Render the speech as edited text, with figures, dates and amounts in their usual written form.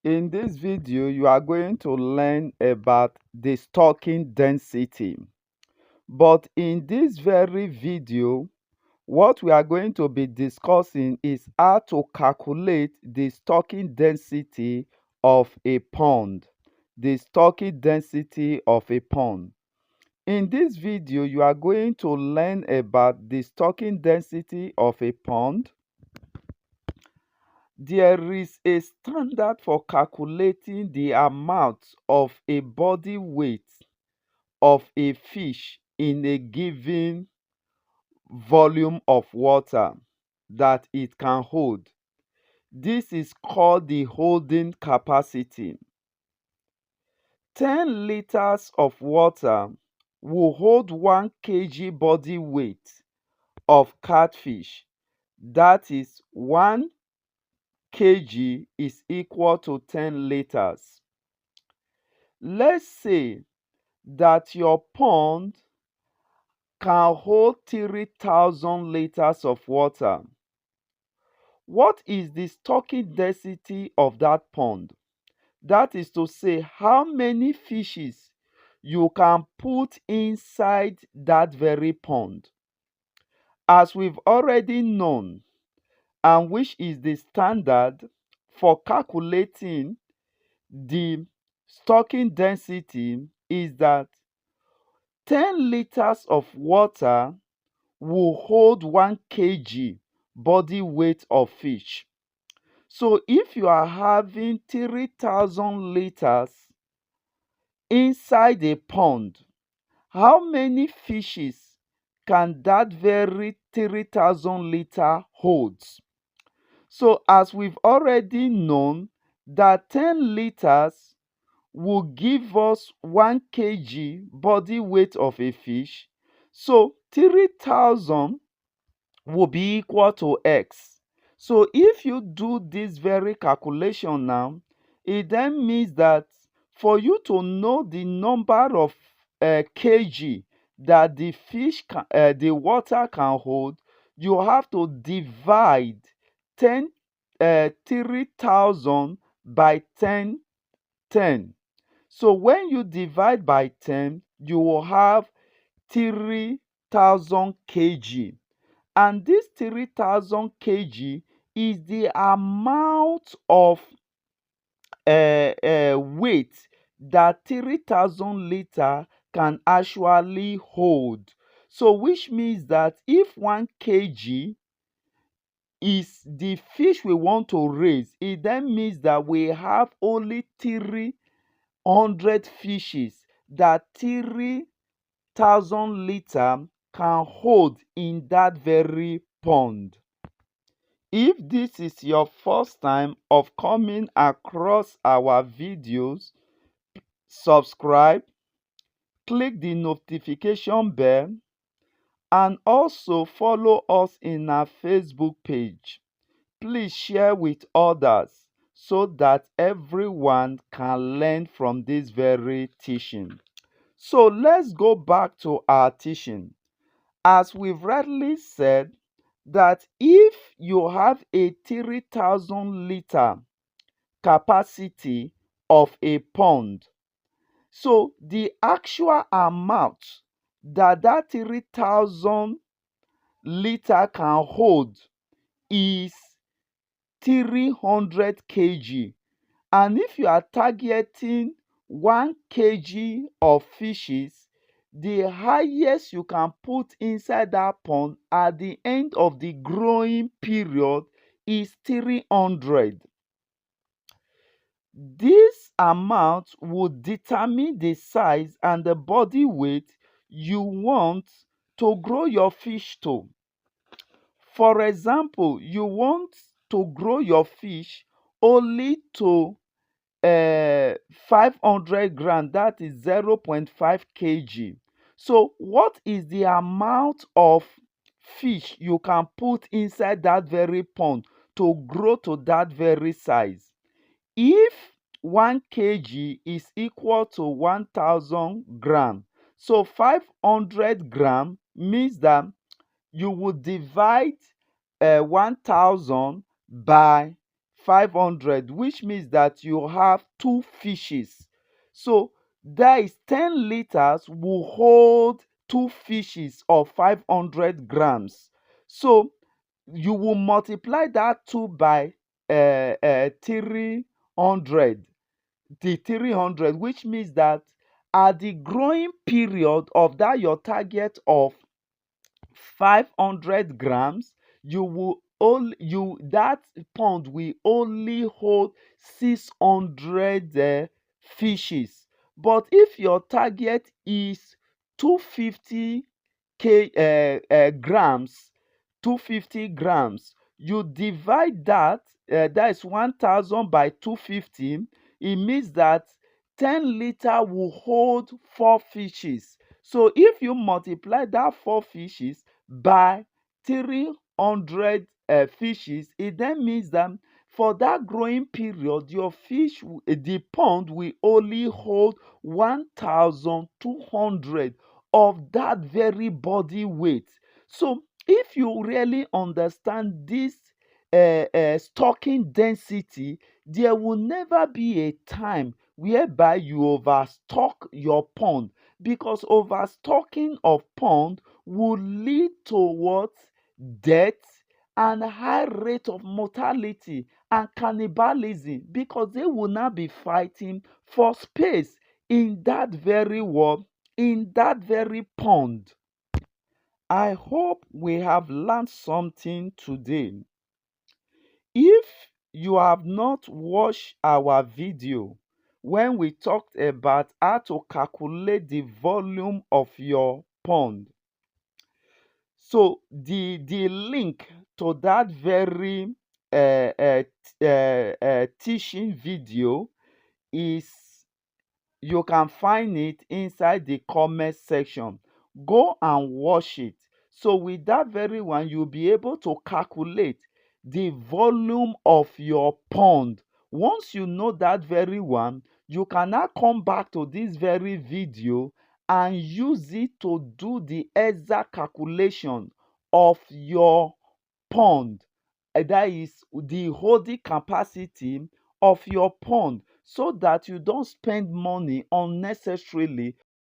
In this video, you are going to learn about the stocking density. But in this very video, what we are going to be discussing is how to calculate the stocking density of a pond. The stocking density of a pond. In this video, you are going to learn about the stocking density of a pond. There is a standard for calculating the amount of a body weight of a fish in a given volume of water that it can hold. This is called the holding capacity. 10 liters of water will hold 1 kg body weight of catfish. That is 1 kg is equal to 10 liters. Let's say that your pond can hold 3,000 liters of water. What is the stocking density of that pond? That is to say, how many fishes you can put inside that very pond. As we've already known, and which is the standard for calculating the stocking density, is that 10 liters of water will hold 1 kg body weight of fish. So if you are having 3,000 liters inside a pond, how many fishes can that very 3,000 liter hold? So as we've already known that 10 liters will give us 1 kg body weight of a fish. So 3,000 will be equal to x. So if you do this very calculation now, it then means that for you to know the number of kg that the water can hold, you have to divide 3,000 by 10. So when you divide by 10, you will have 3,000 kg. And this 3,000 kg is the amount of weight that 3,000 liter can actually hold. So which means that if 1 kg is the fish we want to raise, it then means that we have only 300 fishes that 3,000 liter can hold in that very pond. If this is your first time of coming across our videos, subscribe, click the notification bell, and also follow us in our Facebook page. Please share with others so that everyone can learn from this very teaching. So let's go back to our teaching. As we've rightly said, that if you have a 3,000 liter capacity of a pond, so the actual amount that 3,000 liter can hold is 300 kg. And if you are targeting 1 kg of fishes, the highest you can put inside that pond at the end of the growing period is 300. This amount would determine the size and the body weight you want to grow your fish to. For example, you want to grow your fish only to 500 gram, that is 0.5 kg. So what is the amount of fish you can put inside that very pond to grow to that very size? If 1 kg is equal to 1,000 gram, so 500 gram means that you would divide 1,000 by 500, which means that you have two fishes. So that is 10 liters will hold two fishes of 500 grams. So you will multiply that 2 by 300, the 300, which means that at the growing period of that your target of 500 grams, you will only you that pond will only hold 600 fishes. But if your target is 250 grams, 250 grams, you divide that, that is 1000 by 250. It means that 10 liter will hold 4 fishes. So if you multiply that 4 fishes by 300 fishes, it then means that for that growing period, your the pond will only hold 1200 of that very body weight. So if you really understand this stocking density, there will never be a time whereby you overstock your pond, because overstocking of pond will lead towards death and high rate of mortality and cannibalism, because they will now be fighting for space in that very world, in that very pond. I hope we have learned something today. If you have not watched our video when we talked about how to calculate the volume of your pond, so the link to that very teaching video is, you can find it inside the comment section. Go and watch it. So with that very one, you'll be able to calculate the volume of your pond. Once you know that very one, you can now come back to this very video and use it to do the exact calculation of your pond. That is the holding capacity of your pond, so that you don't spend money unnecessarily